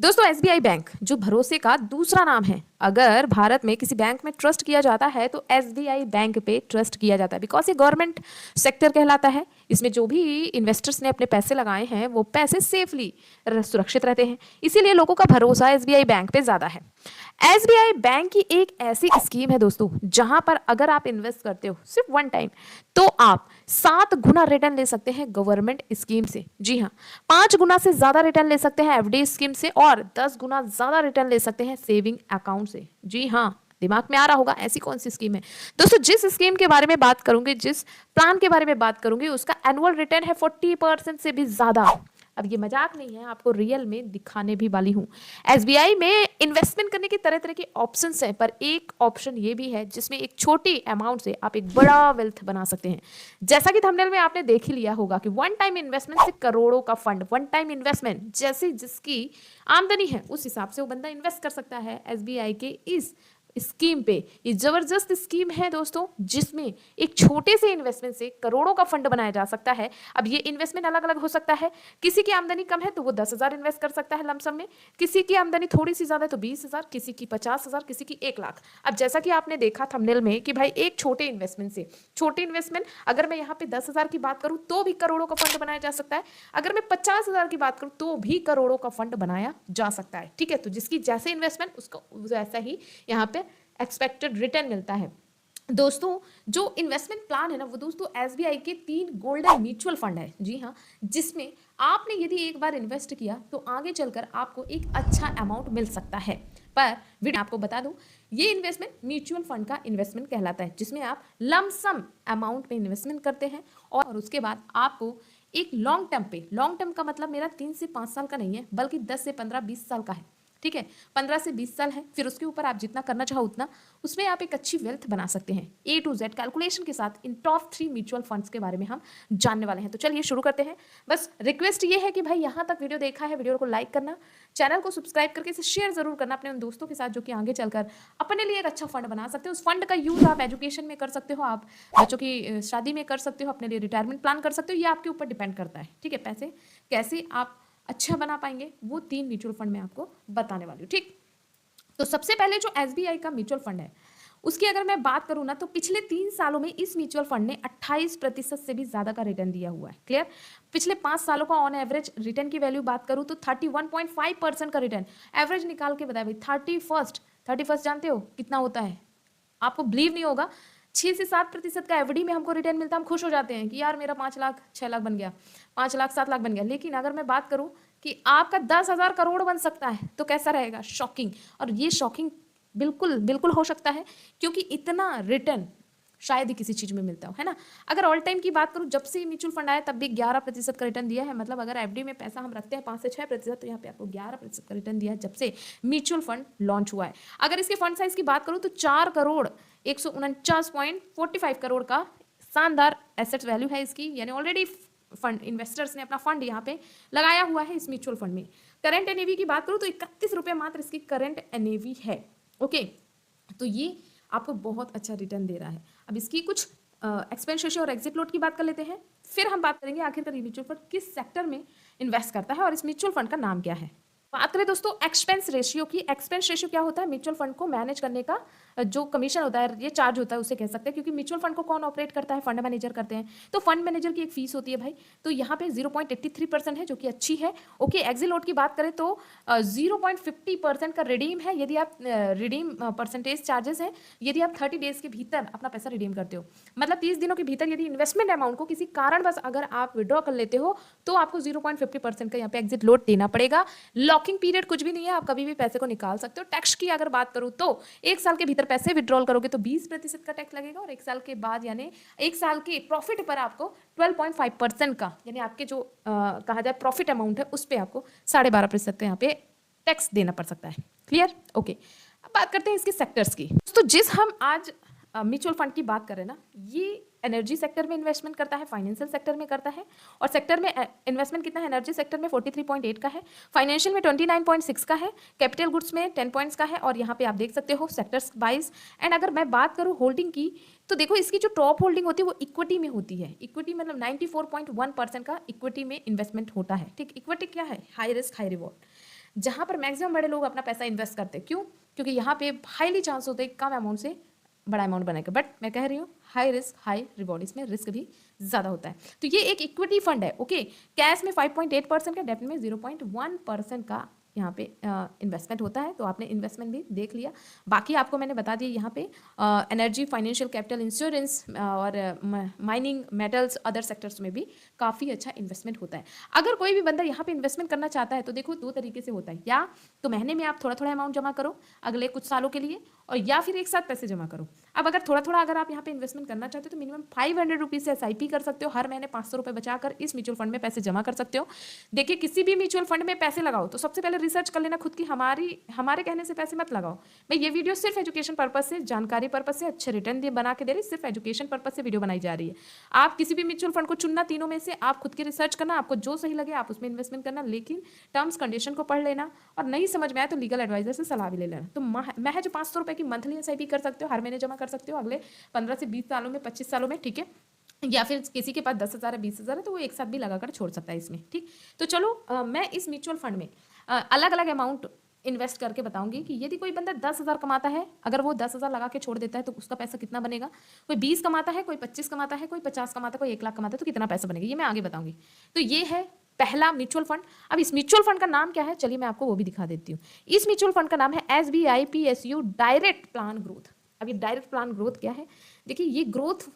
दोस्तों SBI bank जो भरोसे का दूसरा नाम है। अगर भारत में किसी बैंक में ट्रस्ट किया जाता है तो एसबीआई बैंक पे ट्रस्ट किया जाता है, बिकॉज ये गवर्नमेंट सेक्टर कहलाता है। इसमें जो भी इन्वेस्टर्स ने अपने पैसे लगाए हैं वो पैसे सेफली सुरक्षित रहते हैं, इसीलिए लोगों का भरोसा एसबीआई बैंक पे ज्यादा है। एसबीआई बैंक की एक ऐसी स्कीम है दोस्तों, जहां पर अगर आप इन्वेस्ट करते हो सिर्फ वन टाइम, तो आप 7 गुना रिटर्न ले सकते हैं गवर्नमेंट स्कीम से। जी हाँ, 5 गुना से ज्यादा रिटर्न ले सकते हैं एफडी स्कीम से, और 10 गुना ज्यादा रिटर्न ले सकते हैं सेविंग अकाउंट से। जी हाँ, दिमाग में आ रहा होगा ऐसी कौन सी स्कीम है दोस्तों। जिस स्कीम के बारे में बात करूंगी, जिस प्लान के बारे में बात करूंगी, उसका एनुअल रिटर्न है 40% से भी ज्यादा। अब ये मजाक नहीं है, आपको रियल में दिखाने भी वाली हूं। एसबीआई में इन्वेस्टमेंट करने की तरह तरह के ऑप्शंस हैं, पर एक ऑप्शन ये भी है जिसमें एक छोटी अमाउंट से आप एक बड़ा वेल्थ बना सकते हैं। जैसा कि थंबनेल में आपने देख ही लिया होगा कि वन टाइम इन्वेस्टमेंट से करोड़ों का फंड। वन टाइम इन्वेस्टमेंट जैसे जिसकी आमदनी है उस हिसाब से वो बंदा इन्वेस्ट कर सकता है एसबीआई के इस स्कीम पे। ये जबरदस्त स्कीम है दोस्तों, जिसमें एक छोटे से इन्वेस्टमेंट से करोड़ों का फंड बनाया जा सकता है। अब ये इन्वेस्टमेंट अलग अलग हो सकता है। किसी की आमदनी कम है तो वो 10,000 इन्वेस्ट कर सकता है लमसम में, किसी की आमदनी थोड़ी सी ज्यादा है तो 20,000, किसी की 50,000, किसी की 1 लाख। अब जैसा कि आपने देखा थंबनेल में कि भाई एक छोटे इन्वेस्टमेंट से, छोटे इन्वेस्टमेंट अगर मैं यहाँ पे 10,000 की बात करूँ तो भी करोड़ों का फंड बनाया जा सकता है, अगर मैं 50,000 की बात करूँ तो भी करोड़ों का फंड बनाया जा सकता है। ठीक है, तो जिसकी जैसे इन्वेस्टमेंट उसको वैसा ही यहाँ पे एक्सपेक्टेड रिटर्न मिलता है। दोस्तों जो इन्वेस्टमेंट प्लान है ना, वो दोस्तों एसबीआई के 3 गोल्डन म्यूचुअल फंड है। जी हाँ, जिसमें आपने यदि एक बार इन्वेस्ट किया तो आगे चलकर आपको एक अच्छा अमाउंट मिल सकता है। पर वीडियो आपको बता दूं, ये इन्वेस्टमेंट म्यूचुअल फंड का इन्वेस्टमेंट कहलाता है, जिसमें आप लमसम अमाउंट में इन्वेस्टमेंट करते हैं और उसके बाद आपको एक लॉन्ग टर्म पे, लॉन्ग टर्म का मतलब मेरा 3 से 5 साल का नहीं है, बल्कि 10 से 15 20 साल का है। ठीक है, 15 से 20 साल है, फिर उसके ऊपर आप जितना करना चाहो उतना, उसमें आप एक अच्छी वेल्थ बना सकते हैं। ए टू जेड कैलकुलेशन के साथ इन टॉप 3 म्यूचुअल फंड्स के बारे में हम जानने वाले हैं। तो चलिए शुरू करते हैं। बस रिक्वेस्ट ये है कि भाई यहाँ तक वीडियो देखा है, वीडियो को लाइक करना, चैनल को सब्सक्राइब करके इसे शेयर जरूर करना अपने उन दोस्तों के साथ जो कि आगे चलकर अपने लिए एक अच्छा फंड बना सकते हो। उस फंड का यूज आप एजुकेशन में कर सकते हो, आप बच्चों की शादी में कर सकते हो, अपने लिए रिटायरमेंट प्लान कर सकते हो, ये आपके ऊपर डिपेंड करता है। ठीक है, पैसे कैसे आप अच्छा बना पाएंगे वो 3 म्यूचुअल फंड में आपको बताने वाली हूँ। ठीक, तो सबसे पहले जो एसबीआई का म्यूचुअल फंड है उसकी अगर मैं बात करूं ना, तो पिछले 3 सालों में इस म्यूचुअल फंड ने 28% से भी ज्यादा का रिटर्न दिया हुआ है। क्लियर, पिछले 5 सालों का ऑन एवरेज रिटर्न की वैल्यू बात करूं तो 31.5% का रिटर्न एवरेज निकाल के बताया भाई। 31 जानते हो कितना होता है? आपको बिलीव नहीं होगा, 6 से 7% का एफडी में हमको रिटर्न मिलता है। हम खुश हो जाते हैं कि यार मेरा 5 लाख 6 लाख बन गया, 5 लाख 7 लाख बन गया। लेकिन अगर मैं बात करूं कि आपका 10,000 करोड़ बन सकता है तो कैसा रहेगा? शॉकिंग। और ये शॉकिंग बिल्कुल बिल्कुल हो सकता है, क्योंकि इतना रिटर्न शायद ही किसी चीज में मिलता है ना। अगर ऑल टाइम की बात करूं, जब से म्यूचुअल फंड आया तब भी 11% का रिटर्न दिया है। मतलब अगर एफडी में पैसा हम रखते हैं 5 से 6%, तो यहाँ पे आपको 11% का रिटर्न दिया है जब से म्यूचुअल फंड लॉन्च हुआ है। अगर इसके फंड साइज की बात करूं तो 4,149.45 करोड़ का शानदार एसेट वैल्यू है इसकी, यानी ऑलरेडी फंड इन्वेस्टर्स ने अपना फंड यहाँ पे लगाया हुआ है इस म्यूचुअल फंड में। करंट एनएवी की बात करूं तो 31 रुपये मात्र इसकी करंट एनएवी है। ओके, तो ये आपको बहुत अच्छा रिटर्न दे रहा है। अब इसकी कुछ एक्सपेंस रेशियो और एग्जिट लोड की बात कर लेते हैं, फिर हम बात करेंगे आखिरकार ये म्यूचुअल फंड किस सेक्टर में इन्वेस्ट करता है और इस म्यूचुअल फंड का नाम क्या है। बात करें दोस्तों एक्सपेंस रेशियो की। एक्सपेंस रेशियो क्या होता है? म्यूचुअल फंड को मैनेज करने का जो कमीशन होता है, ये चार्ज होता है, उसे कह सकते हैं। क्योंकि म्यूचुअल फंड को कौन ऑपरेट करता है? फंड मैनेजर करते हैं। तो फंड मैनेजर की एक फीस होती है भाई, तो यहाँ पे 0.83% है, जो कि अच्छी है। ओके, एग्जिट लोड की बात करें तो 0.50% का रिडीम है, यदि आप रिडीम परसेंटेज चार्जेस है यदि आप 30 डेज के भीतर अपना पैसा रिडीम करते हो। मतलब 30 दिनों के भीतर यदि इन्वेस्टमेंट अमाउंट को किसी कारणवश अगर आप विड्रॉ कर लेते हो तो आपको 0.50% का यहाँ पे एग्जिट लोड देना पड़ेगा। लॉकिंग पीरियड कुछ भी नहीं है, आप कभी भी पैसे को निकाल सकते हो। टैक्स की अगर बात करूं तो 1 साल के भीतर पैसे विड्रॉल करोगे तो 20% का टैक्स लगेगा, और 1 साल के बाद यानी 1 साल के प्रॉफिट पर आपको 12.5% का, यानी आपके जो कहा जाए प्रॉफिट अमाउंट है उस पर आपको 12.5% का यहाँ पे टैक्स देना पड़ सकता है। क्लियर? ओके, अब बात करते हैं इसके सेक्टर्स की। तो जिस हम आज म्यूचुअल फंड की बात करें ना, ये एनर्जी सेक्टर में इन्वेस्टमेंट करता है, फाइनेंशियल सेक्टर में करता है। और सेक्टर में इन्वेस्टमेंट कितना है? एनर्जी सेक्टर में 43.8 का है, फाइनेंशियल में 29.6 का है, कैपिटल गुड्स में 10 पॉइंट्स का है। और यहाँ पे आप देख सकते हो सेक्टर्स वाइज। एंड अगर मैं बात करूँ होल्डिंग की, तो देखो इसकी जो टॉप होल्डिंग होती है वो इक्विटी में होती है। इक्विटी मतलब 94.1% का इक्विटी में इन्वेस्टमेंट होता है। ठीक, इक्विटी क्या है? High risk high reward. जहाँ पर मैक्सिमम बड़े लोग अपना पैसा इन्वेस्ट करते हैं। क्यों? क्योंकि यहाँ पे हाईली चांस होते हैं कम अमाउंट से बड़ा अमाउंट बनाएगा। बट मैं कह रही हूँ हाई रिस्क हाई रिवॉर्ड, इसमें रिस्क भी ज़्यादा होता है। तो ये एक इक्विटी फंड है। ओके, कैश में 5.8% का, डेब्ट में 0.1% का यहाँ पे इन्वेस्टमेंट होता है। तो आपने इन्वेस्टमेंट भी देख लिया। बाकी आपको मैंने बता दिया यहाँ पे एनर्जी, फाइनेंशियल, कैपिटल, इंश्योरेंस और माइनिंग, मेटल्स, अदर सेक्टर्स में भी काफ़ी अच्छा इन्वेस्टमेंट होता है। अगर कोई भी बंदा यहाँ पे इन्वेस्टमेंट करना चाहता है तो देखो दो तरीके से होता है, या तो महीने में आप थोड़ा थोड़ा अमाउंट जमा करो अगले कुछ सालों के लिए, और या फिर एक साथ पैसे जमा करो। अब अगर थोड़ा थोड़ा अगर आप यहाँ पे इन्वेस्टमेंट करना चाहते हो तो मिनिमम 500 रुपीज़ से SIP कर सकते हो। हर महीने 500 रुपये बचाकर इस म्यूचुअल फंड में पैसे जमा कर सकते हो। देखिए, किसी भी म्यूचुअल फंड में पैसे लगाओ तो सबसे पहले रिसर्च कर लेना खुद की, हमारे कहने से पैसे मत लगाओ। मैं ये वीडियो सिर्फ एजुकेशन पर्पज से, जानकारी पर्पज से, अच्छे रिटर्न बना के दे रही, सिर्फ एजुकेशन पर्पज से वीडियो बनाई जा रही है। आप किसी भी म्यूचुअल फंड को चुनना, तीनों में से आप खुद की रिसर्च करना, आपको जो सही लगे आप उसमें इन्वेस्टमेंट करना, लेकिन टर्म्स कंडीशन को पढ़ लेना, और नहीं समझ में आए तो लीगल एडवाइजर से सलाह भी ले लेना। तो महज 500 रुपये की मंथली SIP कर सकते हो, हर महीने जमा कर सकते हो अगले 15 से 20 सालों में, 25 सालों में, ठीक है। या फिर किसी के पास 10,000 है, 20,000 है, तो वो एक साथ भी लगाकर छोड़ सकता है इसमें, ठीक। तो चलो मैं इस म्यूचुअल फंड में अलग अलग अमाउंट इन्वेस्ट करके बताऊंगी कि यदि कोई बंदा 10,000 कमाता है, अगर वो 10,000 लगा के छोड़ देता है तो उसका पैसा कितना बनेगा। कोई 20 कमाता है, कोई 25 कमाता है, कोई 50 कमाता है, कोई 1 लाख कमाता है, तो कितना पैसा बनेगा ये मैं आगे बताऊंगी। तो ये है पहला म्यूचुअल फंड। अब इस म्यूचुअल फंड का नाम क्या है, चलिए मैं आपको वो भी दिखा देती हूँ। इस म्यूचुअल फंड का नाम है SBI PSU direct plan growth. अब ये डायरेक्ट प्लान ग्रोथ क्या है, देखिए ये ग्रोथ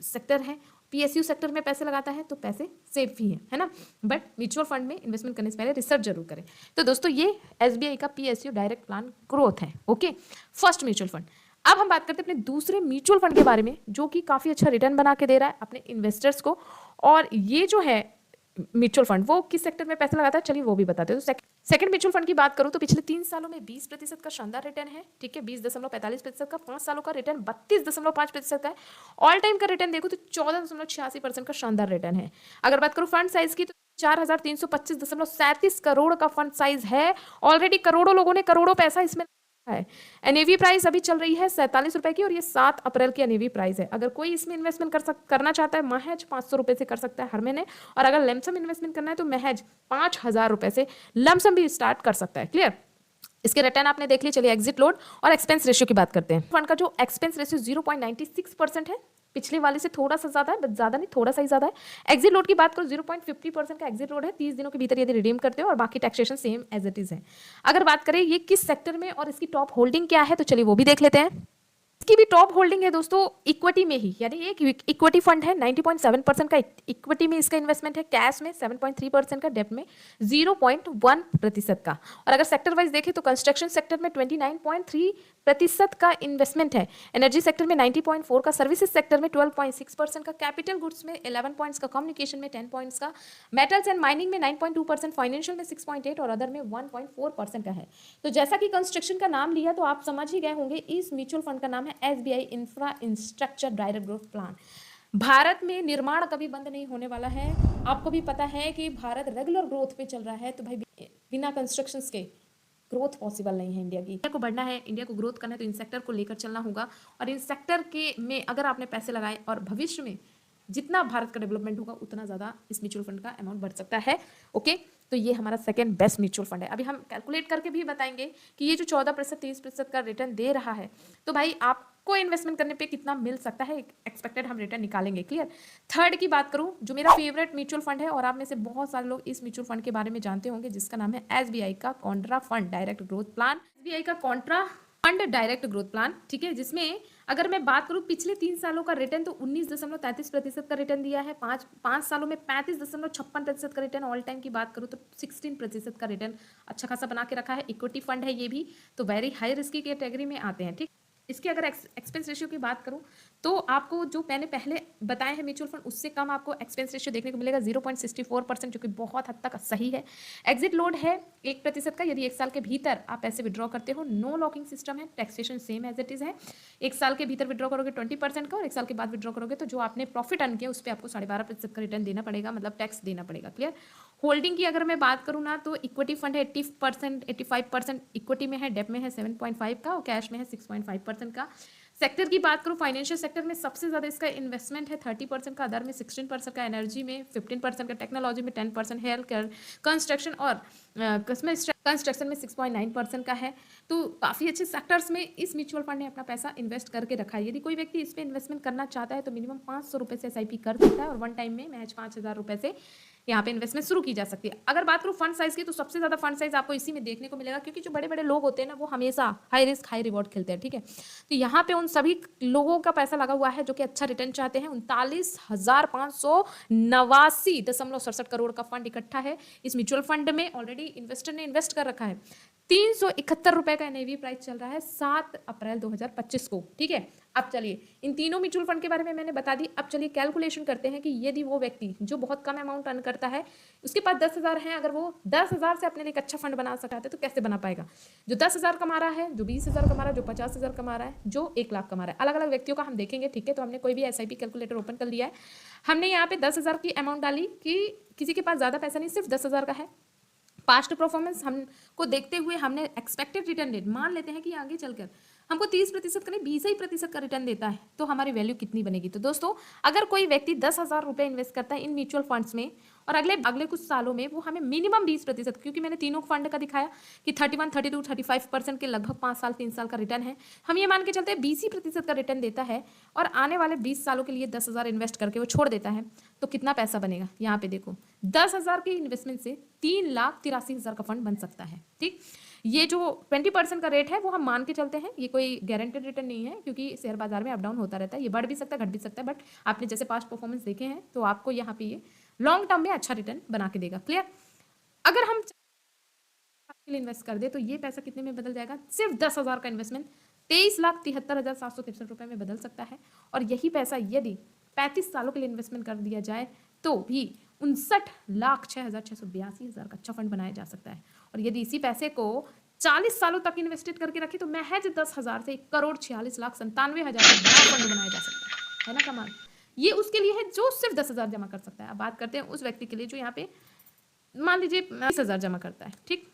सेक्टर है, PSU सेक्टर में पैसे लगाता है तो पैसे सेफ ही है ना। बट म्यूचुअल फंड में इन्वेस्टमेंट करने से पहले रिसर्च जरूर करें। तो दोस्तों ये SBI का PSU डायरेक्ट प्लान ग्रोथ है। Okay, first mutual fund. अब हम बात करते हैं अपने दूसरे म्यूचुअल फंड के बारे में, जो कि काफी अच्छा रिटर्न बना के दे रहा है अपने इन्वेस्टर्स को। और ये जो है म्यूचुअल फंड वो किस सेक्टर में पैसा लगाता है, चलिए वो भी बताते हैं। तो सेकंड म्यूचुअल फंड की बात करूं तो पिछले 3 सालों में 20% का शानदार रिटर्न है, ठीक है। 20.45% का, 5 सालों का रिटर्न 32.5% का है। ऑल टाइम का रिटर्न देखो तो 14.86% का शानदार रिटर्न है। अगर बात करूं फंड साइज की तो 4,325.37 करोड़ का फंड साइज है। ऑलरेडी करोड़ों लोगों ने करोड़ों पैसा इसमें है। एनएवी प्राइस अभी चल रही है 47 रुपए की, और ये 7 अप्रैल की एनएवी प्राइस है। अगर कोई इसमें इन्वेस्टमेंट करना चाहता है महज 500 रुपए से कर सकता है हर महीने, और अगर लमसम इन्वेस्टमेंट करना है तो महज 5,000 रुपए से लमसम भी स्टार्ट कर सकता है। क्लियर? इसके रिटर्न आपने देख लिया। चलिए एग्जिट लोड और एक्सपेंस रेशियो की बात करते हैं। फंड का जो एक्सपेंस रेशियो 0.96% है, पिछले वाले से थोड़ा सा ज्यादा है, बट ज्यादा नहीं, थोड़ा सा ही ज्यादा है। एग्जिट लोड की बात करो 0.50% का एग्जिट लोड है, 30 दिनों के भीतर यदि रिडीम करते हो, और बाकी taxation same as it is है। अगर बात करें ये किस सेक्टर में और इसकी टॉप होल्डिंग क्या है, तो चलिए वो भी देख लेते हैं। इसकी भी टॉप होल्डिंग है दोस्तों इक्विटी में ही, यानी एक इक्विटी फंड है। 90.7% का इक्विटी में इसका इन्वेस्टमेंट है, कैश में 7.3% का, डेब्ट में 0.1% का। और अगर सेक्टर वाइज देखें तो कंस्ट्रक्शन सेक्टर में 29.3% का इन्वेस्टमेंट है, एनर्जी सेक्टर में 90.4 का, सर्विसेज सेक्टर में 12.6% का, कैपिटल गुड्स में 11 पॉइंट्स का, कम्युनिकेशन में 10 पॉइंट्स का, मेटल्स एंड माइनिंग में 9.2%, फाइनेंशियल में 6.8 और अदर में 1.4% का है। तो जैसा कि कंस्ट्रक्शन का नाम लिया तो आप समझ ही गए होंगे, इस म्यूचुअल फंड का नाम है SBI infrastructure direct growth plan. Bharat में निर्माण कभी बंद नहीं होने वाला है। आपको भी पता है कि भारत रेगुलर ग्रोथ पे चल रहा है, तो भाई बिना कंस्ट्रक्शंस के ग्रोथ पॉसिबल नहीं है। इंडिया को बढ़ना है, इंडिया को ग्रोथ करना है, तो इन सेक्टर को लेकर चलना होगा। और इन सेक्टर के में अगर आपने पैसे लगाए और भविष्य में जितना भारत का डेवलपमेंट होगा उतना ज़्यादा इस म्यूचुअल फंड का अमाउंट बढ़ सकता है। ओके, तो ये हमारा सेकंड बेस्ट म्यूचुअल फंड है। अभी हम कैलकुलेट करके भी बताएंगे कि ये जो 14%, 30% का रिटर्न दे रहा है, तो भाई आपको इन्वेस्टमेंट करने पे कितना मिल सकता है, एक्सपेक्टेड हम रिटर्न निकालेंगे। क्लियर? थर्ड की बात करूं, जो मेरा फेवरेट म्यूचुअल फंड है, और आप में से बहुत सारे लोग इस म्यूचुअल फंड के बारे में जानते होंगे, जिसका नाम है SBI का Contra fund direct growth plan. SBI का Contra fund direct growth plan, ठीक है, जिसमें अगर मैं बात करूं पिछले 3 सालों का रिटर्न तो 19.33% का रिटर्न दिया है। 5 सालों में 35.56% का रिटर्न। ऑल टाइम की बात करूं तो 16% का रिटर्न अच्छा खासा बना के रखा है। इक्विटी फंड है ये भी, तो वेरी हाई रिस्क की कैटेगरी में आते हैं, ठीक। इसकी अगर एक्सपेंस रेशियो की बात करूं तो आपको जो मैंने पहले बताए हैं म्यूचुअल फंड, उससे कम आपको एक्सपेंस रेशियो देखने को मिलेगा 0.64%, जो कि बहुत हद तक सही है। एग्जिट लोड है 1% का, यदि 1 साल के भीतर आप पैसे विड्रॉ करते हो। नो लॉकिंग सिस्टम है, taxation same as it is है। 1 साल के भीतर विड्रॉ करोगे 20% का, और 1 साल के बाद विड्रॉ करोगे तो जो आपने प्रॉफिट अर्न किया उस पर आपको 12.5% का रिटर्न देना पड़ेगा, मतलब टैक्स देना पड़ेगा। क्लियर? होल्डिंग की अगर मैं बात करूँ ना तो इक्विटी फंड है 80%, 85% इक्विटी में है, डेब्ट में है 7.5 का, और कैश में है 6.5% का। सेक्टर की बात करूँ, फाइनेंशियल सेक्टर में सबसे ज़्यादा इसका इन्वेस्टमेंट है 30% का, अदर में 16% का, एनर्जी में 15% का, टेक्नोलॉजी में 10%, हेल्थ केयर, कंस्ट्रक्शन और कंस्ट्रक्शन में 6.9% का है। तो काफ़ी अच्छे सेक्टर्स में इस म्यूचुअल फंड ने अपना पैसा इन्वेस्ट करके रखा है। यदि कोई व्यक्ति इस पे इन्वेस्टमेंट करना चाहता है तो मिनिमम 500 रुपये से एसआईपी कर सकता है और वन टाइम में महज 5,000 रुपये से यहाँ पे इन्वेस्टमेंट शुरू की जा सकती है। अगर बात करूँ फंड साइज की, तो सबसे ज़्यादा फंड साइज आपको इसी में देखने को मिलेगा, क्योंकि जो बड़े बड़े लोग होते हैं ना, वो हमेशा हाई रिस्क हाई रिवॉर्ड खेलते हैं, ठीक है। तो यहाँ पे उन सभी लोगों का पैसा लगा हुआ है जो कि अच्छा रिटर्न चाहते हैं। 39,589.67 करोड़ का फंड इकट्ठा है इस म्यूचुअल फंड में। ऑलरेडी इन्वेस्टर ने इन्वेस्ट कर रखा है। 371 रुपए का एनएवी प्राइस चल रहा है 7 अप्रैल 2025 को, ठीक है। अब चलिए इन तीनों म्यूचुअल फंड के बारे में मैंने बता दी। अब चलिए कैलकुलेशन करते हैं कि यदि वो व्यक्ति जो बहुत कम अमाउंट अर्न करता है, उसके पास 10,000 है, अगर वो 10,000 से अपने लिए एक अच्छा फंड बना सकता है तो कैसे बना पाएगा। जो 10,000 कमा रहा है, जो 20,000 कमा रहा है, जो 50,000 कमा रहा है, जो 1 लाख कमा रहा है, अलग अलग व्यक्तियों का हम देखेंगे, ठीक है। तो हमने कोई भी एसआईपी कैलकुलेटर ओपन कर लिया है। हमने यहाँ पे 10,000 की अमाउंट डाली कि किसी के पास ज़्यादा पैसा नहीं, सिर्फ 10,000 का है। पास्ट परफॉर्मेंस हमको देखते हुए हमने एक्सपेक्टेड रिटर्न रेट मान लेते हैं कि आगे चलकर हमको 30% का नहीं 20% का रिटर्न देता है, तो हमारी वैल्यू कितनी बनेगी। तो दोस्तों, अगर कोई व्यक्ति 10,000 रुपये इन्वेस्ट करता है इन म्यूचुअल फंड्स में और अगले कुछ सालों में वो हमें मिनिमम 20%, क्योंकि मैंने तीनों फंड का दिखाया कि 31, 32, 35% के लगभग 5 साल 3 साल का रिटर्न है, हम ये मान के चलते हैं 20% का रिटर्न देता है और आने वाले 20 सालों के लिए 10,000 इन्वेस्ट करके वो छोड़ देता है, तो कितना पैसा बनेगा। यहाँ पे देखो 10,000 के इन्वेस्टमेंट से 3,83,000 का फंड बन सकता है, ठीक। ये जो 20% का रेट है वो हम मान के चलते हैं, ये कोई गारंटेड रिटर्न नहीं है, क्योंकि शेयर बाजार में अप डाउन होता रहता है, ये बढ़ भी सकता है घट भी सकता है, बट आपने जैसे पास्ट परफॉर्मेंस देखे हैं तो आपको यहाँ पे ये लॉन्ग टर्म में अच्छा रिटर्न बना के देगा। क्लियर। अगर हम इन्वेस्ट कर दे तो ये पैसा कितने में बदल जाएगा। सिर्फ 10,000 का इन्वेस्टमेंट 23,73,763 रुपए में बदल सकता है। और यही पैसा यदि 35 सालों के लिए इन्वेस्टमेंट कर दिया जाए तो भी 59,06,682 का अच्छा फंड बनाया जा सकता है। और यदि इसी पैसे को 40 सालों तक इन्वेस्टेड करके रखे तो महज 10,000 से 1,46,97,000 का बड़ा फंड बनाया जा सकता है ना कमाल। ये उसके लिए है जो सिर्फ 10,000 जमा कर सकता है। अब बात करते हैं उस व्यक्ति के लिए जो यहाँ पे मान लीजिए 20,000 जमा करता है, ठीक।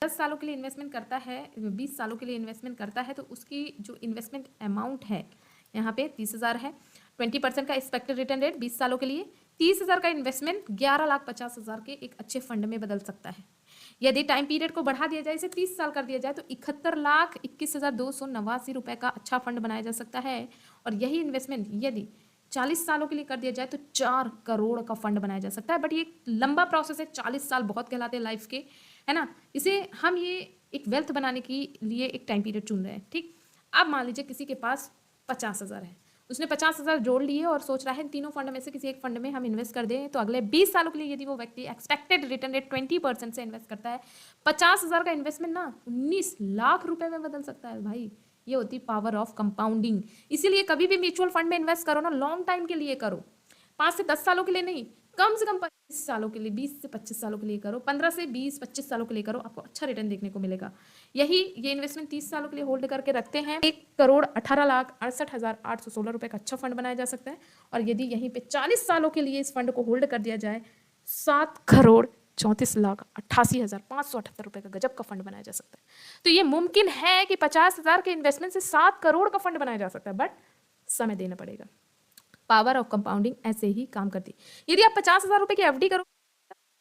10 सालों के लिए इन्वेस्टमेंट करता है, 20 सालों के लिए इन्वेस्टमेंट करता है, तो उसकी जो इन्वेस्टमेंट अमाउंट है यहाँ पे 30,000 है। 20% का एक्सपेक्टेड रिटर्न रेट 20 सालों के लिए 30,000 का इन्वेस्टमेंट 11,50,000 के एक अच्छे फंड में बदल सकता है। यदि टाइम पीरियड को बढ़ा दिया जाए, इसे 30 साल कर दिया जाए, तो 71,21,289 रुपए का अच्छा फंड बनाया जा सकता है। और यही इन्वेस्टमेंट यदि 40 सालों के लिए कर दिया जाए तो 4 करोड़ का फंड बनाया जा सकता है। बट ये लंबा प्रोसेस है, 40 साल बहुत कहलाते हैं लाइफ के, है ना। इसे हम ये एक वेल्थ बनाने के लिए एक टाइम पीरियड चुन रहे हैं, ठीक। अब मान लीजिए किसी के पास 50,000 है, उसने 50,000 जोड़ लिए और सोच रहा है तीनों फंड में से किसी एक फंड में हम इन्वेस्ट कर दें, तो अगले 20 सालों के लिए यदि वो व्यक्ति एक्सपेक्टेड रिटर्न रेट 20% से इन्वेस्ट करता है, 50,000 का इन्वेस्टमेंट ना 19 लाख रुपए में बदल सकता है भाई। ये होती पावर ऑफ कंपाउंडिंग। इसीलिए कभी भी म्यूचुअल फंड में इन्वेस्ट करो ना, लॉन्ग टाइम के लिए करो, 5 से 10 सालों के लिए नहीं, कम से कम 25 सालों के लिए, 20 से 25 सालों के लिए करो, 15 से 20-25 सालों के लिए करो, आपको अच्छा रिटर्न देखने को मिलेगा। यही ये इन्वेस्टमेंट 30 सालों के लिए होल्ड करके रखते हैं, 1,18,68,816 रुपए का अच्छा फंड बनाया जा सकता है। और यदि यहीं पे 40 सालों के लिए इस फंड को होल्ड कर दिया जाए, 7,34,88,578 रुपए का गजब का फंड बनाया जा सकता है। तो ये मुमकिन है कि 50,000 के इन्वेस्टमेंट से 7 करोड़ का फंड बनाया जा सकता है, बट समय देना पड़ेगा। पावर ऑफ कंपाउंडिंग ऐसे ही काम करती है। यदि आप 50,000 रुपए की एफडी करो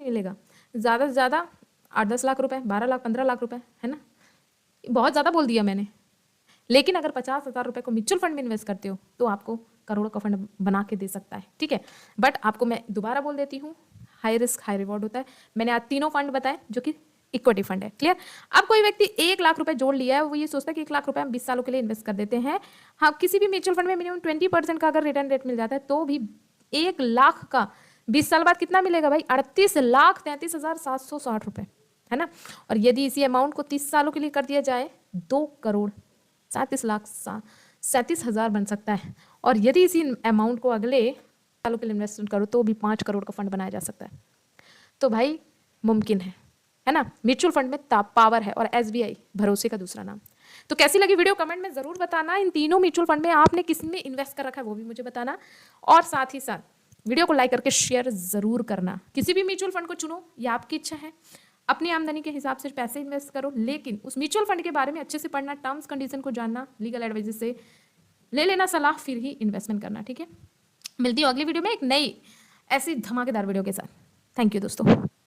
मिलेगा ज़्यादा से ज़्यादा 8-10 लाख रुपए, 12 लाख 15 लाख रुपए, है ना। बहुत ज़्यादा बोल दिया मैंने, लेकिन अगर 50,000 रुपए को म्यूचुअल फंड में इन्वेस्ट करते हो तो आपको करोड़ों का फंड बना के दे सकता है, ठीक है। बट आपको मैं दोबारा बोल देती हूँ, हाई रिस्क हाई रिवॉर्ड होता है। मैंने आज तीनों फंड बताए जो कि इक्विटी फंड है, क्लियर। अब कोई व्यक्ति 1 लाख रुपए जोड़ लिया है, वो ये सोचता है कि 1 लाख रुपए हम 20 सालों के लिए इन्वेस्ट कर देते हैं। हाँ, किसी भी म्यूचुअल फंड में मिनिमम 20% का अगर रिटर्न रेट मिल जाता है तो भी 1 लाख का 20 साल बाद कितना मिलेगा भाई, 38,33,760 रुपए, है ना। और यदि इसी अमाउंट को 30 सालों के लिए कर दिया जाए 2,37,37,000 बन सकता है। और यदि इसी अमाउंट को अगले सालों के लिए इन्वेस्टमेंट करो तो भी 5 करोड़ का फंड बनाया जा सकता है। तो भाई मुमकिन है ना। म्यूचुअल फंड में पावर है, और एसबीआई भरोसे का दूसरा नाम। तो कैसी लगी वीडियो कमेंट में जरूर बताना। इन तीनों म्यूचुअल फंड में आपने किस में इन्वेस्ट कर रखा है वो भी मुझे बताना, और साथ ही साथ वीडियो को लाइक करके शेयर जरूर करना। किसी भी म्यूचुअल फंड को चुनो, ये आपकी इच्छा है, अपनी आमदनी के हिसाब से पैसे इन्वेस्ट करो, लेकिन उस म्यूचुअल फंड के बारे में अच्छे से पढ़ना, टर्म्स कंडीशन को जानना, लीगल एडवाइस से ले लेना सलाह, फिर ही इन्वेस्टमेंट करना, ठीक है। मिलती हूँ अगली वीडियो में एक नई ऐसी धमाकेदार वीडियो के साथ। थैंक यू दोस्तों।